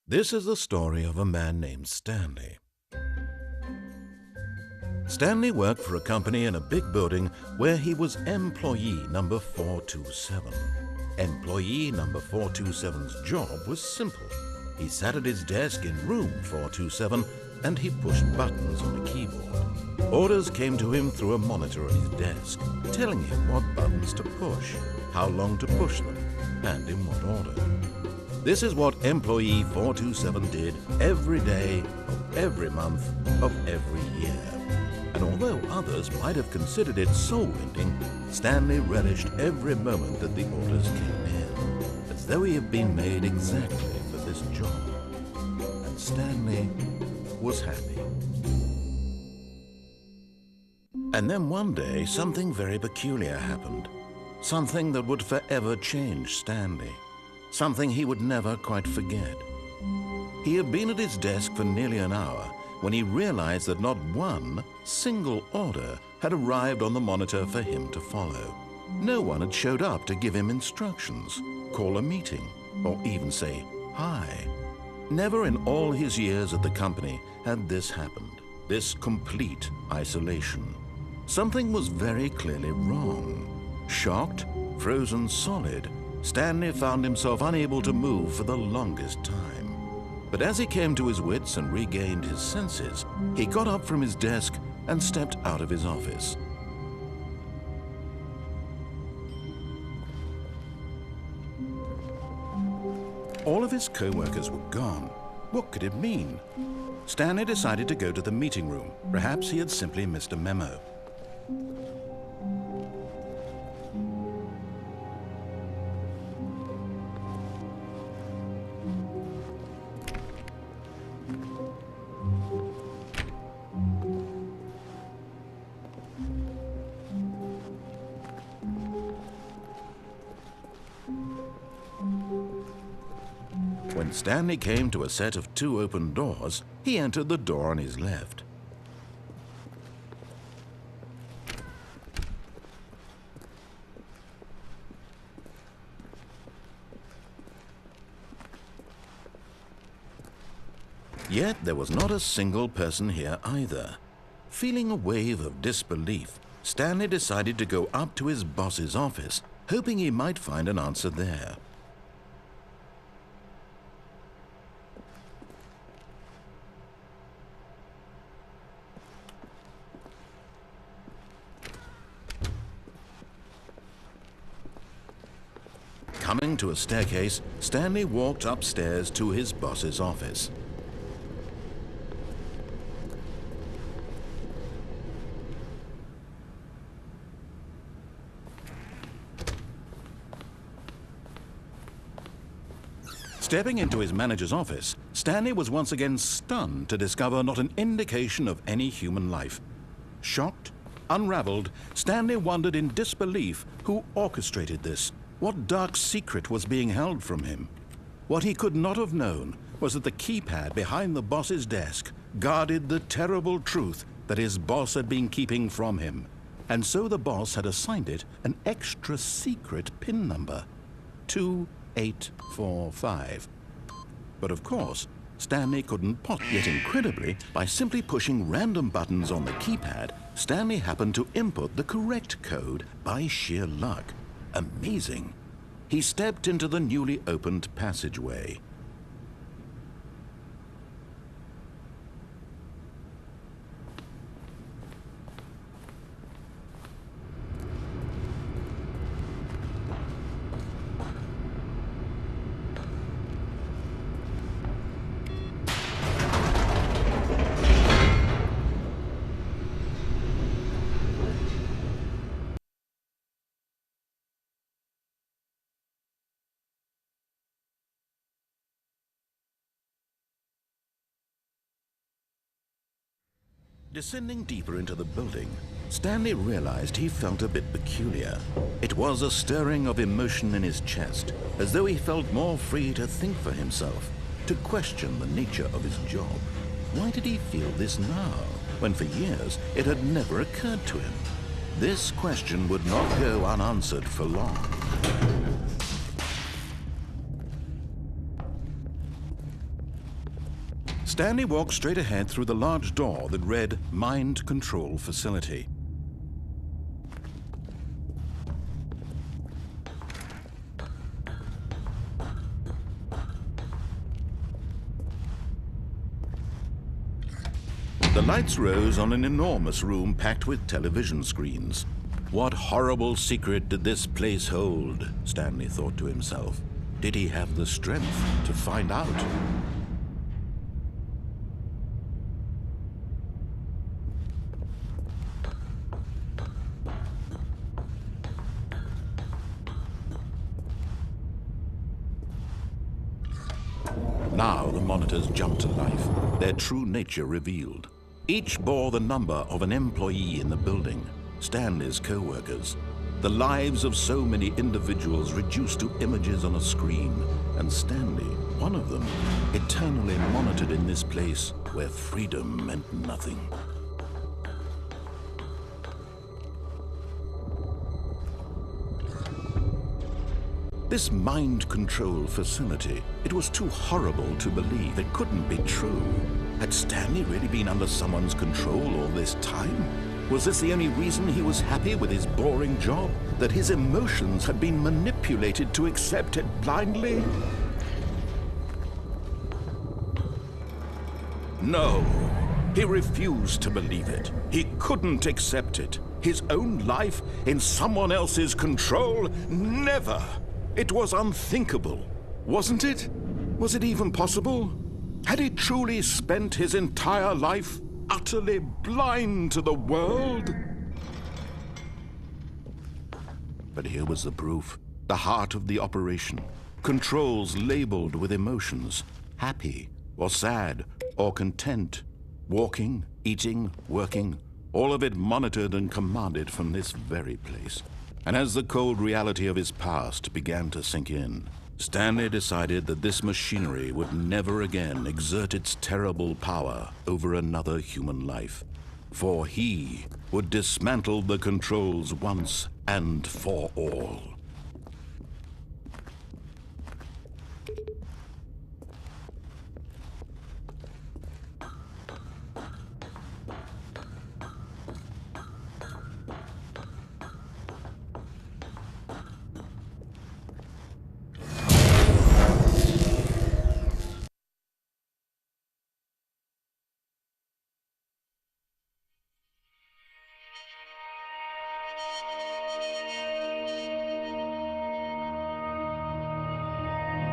This is the story of a man named Stanley. Stanley worked for a company in a big building where he was employee number 427. Employee number 427's job was simple. He sat at his desk in room 427 and he pushed buttons on a keyboard. Orders came to him through a monitor on his desk, telling him what buttons to push, how long to push them, and in what order. This is what employee 427 did every day of every month of every year. And although others might have considered it soul-rending, Stanley relished every moment that the orders came in, as though he had been made exactly for this job. And Stanley was happy. And then one day, something very peculiar happened. Something that would forever change Stanley. Something he would never quite forget. He had been at his desk for nearly an hour when he realized that not one single order had arrived on the monitor for him to follow. No one had showed up to give him instructions, call a meeting, or even say hi. Never in all his years at the company had this happened, this complete isolation. Something was very clearly wrong. Shocked, frozen solid, Stanley found himself unable to move for the longest time. But as he came to his wits and regained his senses, he got up from his desk and stepped out of his office. All of his co-workers were gone. What could it mean? Stanley decided to go to the meeting room. Perhaps he had simply missed a memo. When Stanley came to a set of 2 open doors, he entered the door on his left. Yet there was not a single person here either. Feeling a wave of disbelief, Stanley decided to go up to his boss's office, hoping he might find an answer there. Coming to a staircase, Stanley walked upstairs to his boss's office. Stepping into his manager's office, Stanley was once again stunned to discover not an indication of any human life. Shocked, unraveled, Stanley wondered in disbelief who orchestrated this. What dark secret was being held from him? What he could not have known was that the keypad behind the boss's desk guarded the terrible truth that his boss had been keeping from him. And so the boss had assigned it an extra secret PIN number, 2845. But of course, Stanley couldn't yet incredibly, by simply pushing random buttons on the keypad, Stanley happened to input the correct code by sheer luck. Amazing. He stepped into the newly opened passageway. Descending deeper into the building, Stanley realized he felt a bit peculiar. It was a stirring of emotion in his chest, as though he felt more free to think for himself, to question the nature of his job. Why did he feel this now, when for years it had never occurred to him? This question would not go unanswered for long. Stanley walked straight ahead through the large door that read Mind Control Facility. The lights rose on an enormous room packed with television screens. What horrible secret did this place hold? Stanley thought to himself. Did he have the strength to find out? Now the monitors jumped to life, their true nature revealed. Each bore the number of an employee in the building, Stanley's co-workers. The lives of so many individuals reduced to images on a screen, and Stanley, one of them, eternally monitored in this place where freedom meant nothing. This mind control facility, it was too horrible to believe. It couldn't be true. Had Stanley really been under someone's control all this time? Was this the only reason he was happy with his boring job? That his emotions had been manipulated to accept it blindly? No, he refused to believe it. He couldn't accept it. His own life in someone else's control? Never! It was unthinkable, wasn't it? Was it even possible? Had he truly spent his entire life utterly blind to the world? But here was the proof, the heart of the operation. Controls labeled with emotions, happy or sad or content, walking, eating, working, all of it monitored and commanded from this very place. And as the cold reality of his past began to sink in, Stanley decided that this machinery would never again exert its terrible power over another human life. For he would dismantle the controls once and for all.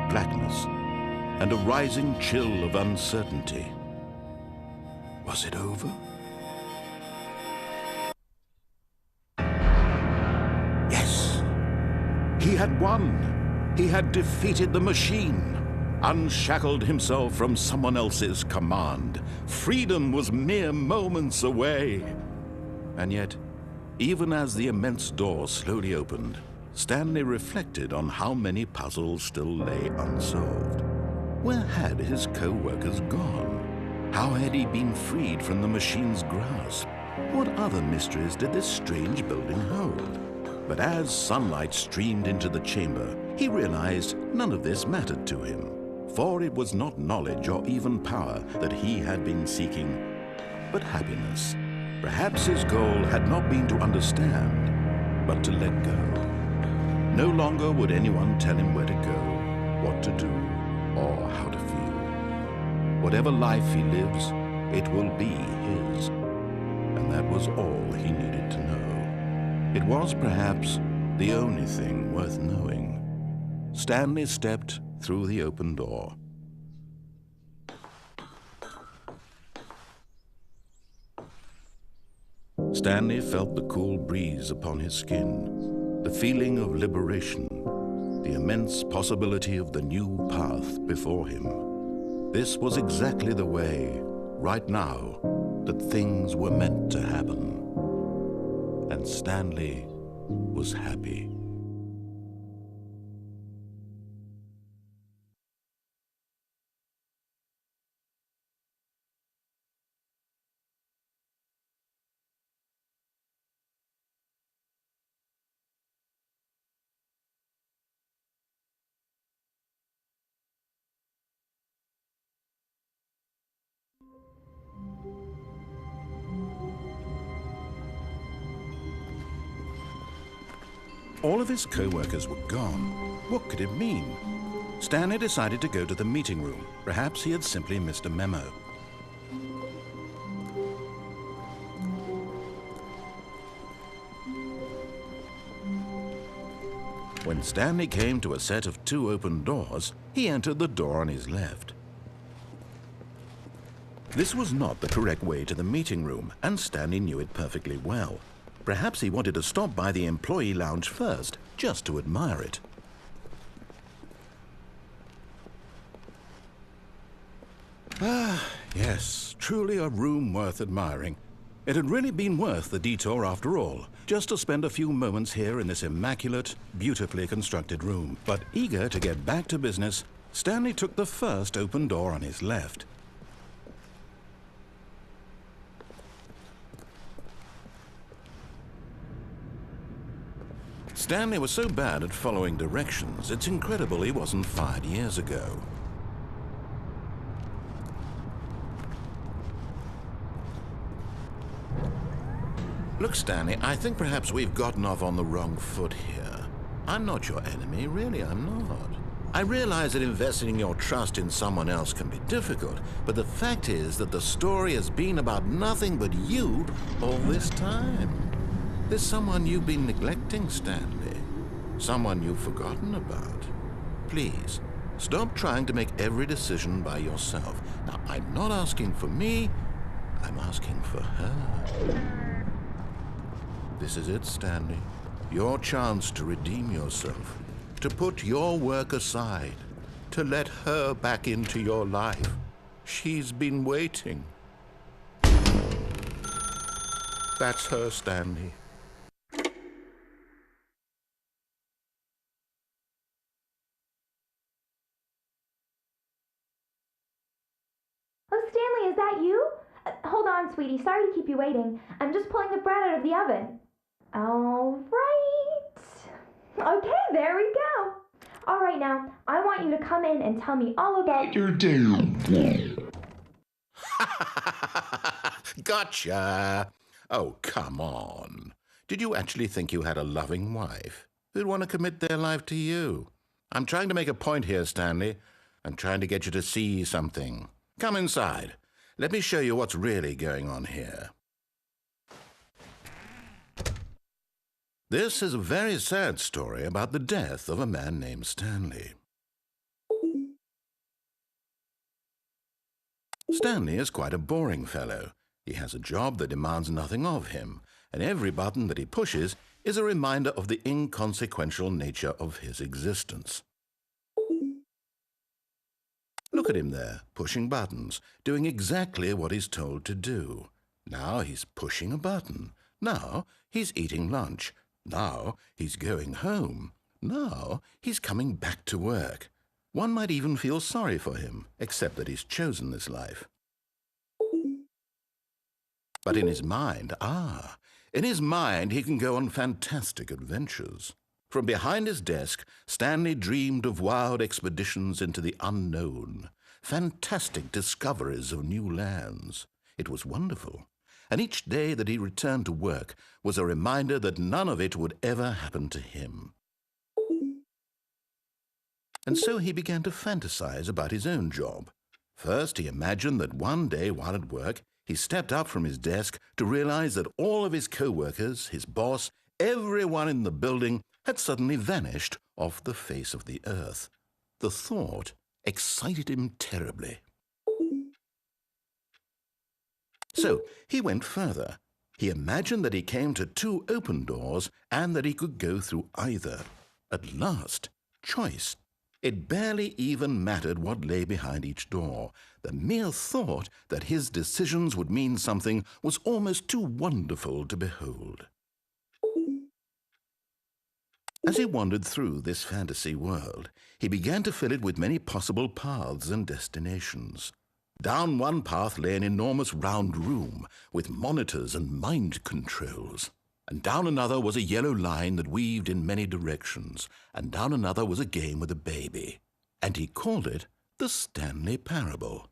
Blackness, and a rising chill of uncertainty. Was it over? Yes! He had won! He had defeated the machine, unshackled himself from someone else's command. Freedom was mere moments away. And yet, even as the immense door slowly opened, Stanley reflected on how many puzzles still lay unsolved. Where had his co-workers gone? How had he been freed from the machine's grasp? What other mysteries did this strange building hold? But as sunlight streamed into the chamber, he realized none of this mattered to him, for it was not knowledge or even power that he had been seeking, but happiness. Perhaps his goal had not been to understand, but to let go. No longer would anyone tell him where to go, what to do, or how to feel. Whatever life he lives, it will be his. And that was all he needed to know. It was perhaps the only thing worth knowing. Stanley stepped through the open door. Stanley felt the cool breeze upon his skin. The feeling of liberation, the immense possibility of the new path before him. This was exactly the way, right now, that things were meant to happen. And Stanley was happy. All of his co-workers were gone. What could it mean? Stanley decided to go to the meeting room. Perhaps he had simply missed a memo. When Stanley came to a set of 2 open doors, he entered the door on his left. This was not the correct way to the meeting room, and Stanley knew it perfectly well. Perhaps he wanted to stop by the employee lounge first, just to admire it. Ah, yes, truly a room worth admiring. It had really been worth the detour after all, just to spend a few moments here in this immaculate, beautifully constructed room. But eager to get back to business, Stanley took the first open door on his left. Stanley was so bad at following directions, it's incredible he wasn't fired years ago. Look, Stanley, I think perhaps we've gotten off on the wrong foot here. I'm not your enemy, really, I'm not. I realize that investing your trust in someone else can be difficult, but the fact is that the story has been about nothing but you all this time. There's someone you've been neglecting, Stanley. Someone you've forgotten about. Please, stop trying to make every decision by yourself. Now, I'm not asking for me, I'm asking for her. This is it, Stanley. Your chance to redeem yourself, to put your work aside, to let her back into your life. She's been waiting. That's her, Stanley. Oh, Stanley, is that you? Hold on, sweetie. Sorry to keep you waiting. I'm just pulling the bread out of the oven. All right. Okay, there we go. All right, now, I want you to come in and tell me all about your day. Gotcha! Oh, come on. Did you actually think you had a loving wife who'd want to commit their life to you? I'm trying to make a point here, Stanley. I'm trying to get you to see something. Come inside. Let me show you what's really going on here. This is a very sad story about the death of a man named Stanley. Stanley is quite a boring fellow. He has a job that demands nothing of him, and every button that he pushes is a reminder of the inconsequential nature of his existence. Look at him there, pushing buttons, doing exactly what he's told to do. Now he's pushing a button. Now he's eating lunch. Now he's going home. Now he's coming back to work. One might even feel sorry for him, except that he's chosen this life. But in his mind, he can go on fantastic adventures. From behind his desk, Stanley dreamed of wild expeditions into the unknown, fantastic discoveries of new lands. It was wonderful, and each day that he returned to work was a reminder that none of it would ever happen to him. And so he began to fantasize about his own job. First, he imagined that one day while at work, he stepped up from his desk to realize that all of his co-workers, his boss, everyone in the building had suddenly vanished off the face of the earth. The thought excited him terribly. So he went further. He imagined that he came to 2 open doors and that he could go through either. At last, choice. It barely even mattered what lay behind each door. The mere thought that his decisions would mean something was almost too wonderful to behold. As he wandered through this fantasy world, he began to fill it with many possible paths and destinations. Down one path lay an enormous round room with monitors and mind controls. And down another was a yellow line that weaved in many directions. And down another was a game with a baby. And he called it the Stanley Parable.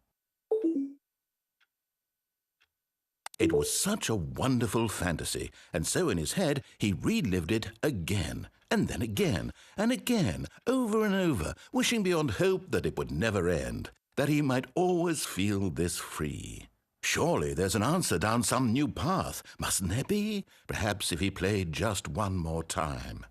It was such a wonderful fantasy, and so in his head he relived it again, and then again, and again, over and over, wishing beyond hope that it would never end, that he might always feel this free. Surely there's an answer down some new path, mustn't there be? Perhaps if he played just one more time.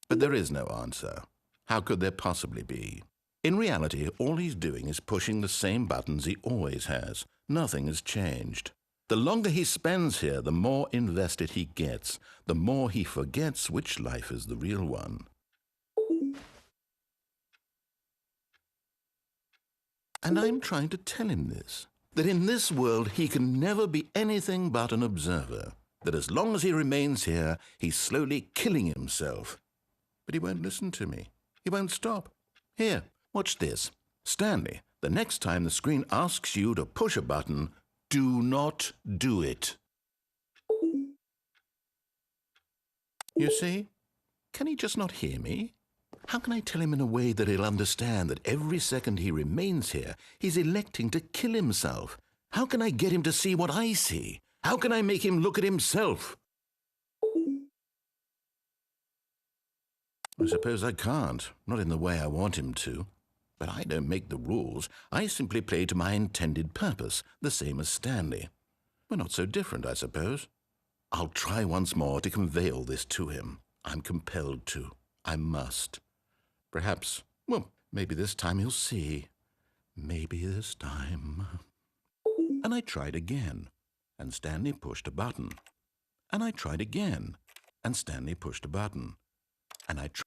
But there is no answer. How could there possibly be? In reality, all he's doing is pushing the same buttons he always has. Nothing has changed. The longer he spends here, the more invested he gets, the more he forgets which life is the real one. And I'm trying to tell him this, that in this world he can never be anything but an observer, that as long as he remains here, he's slowly killing himself. But he won't listen to me. He won't stop. Here, watch this. Stanley, the next time the screen asks you to push a button, do not do it. You see? Can he just not hear me? How can I tell him in a way that he'll understand that every second he remains here, he's electing to kill himself? How can I get him to see what I see? How can I make him look at himself? I suppose I can't, not in the way I want him to. But I don't make the rules. I simply play to my intended purpose, the same as Stanley. We're not so different, I suppose. I'll try once more to convey all this to him. I'm compelled to. I must. Perhaps, well, maybe this time he'll see. Maybe this time. And I tried again, and Stanley pushed a button. And I tried again, and Stanley pushed a button. And I tried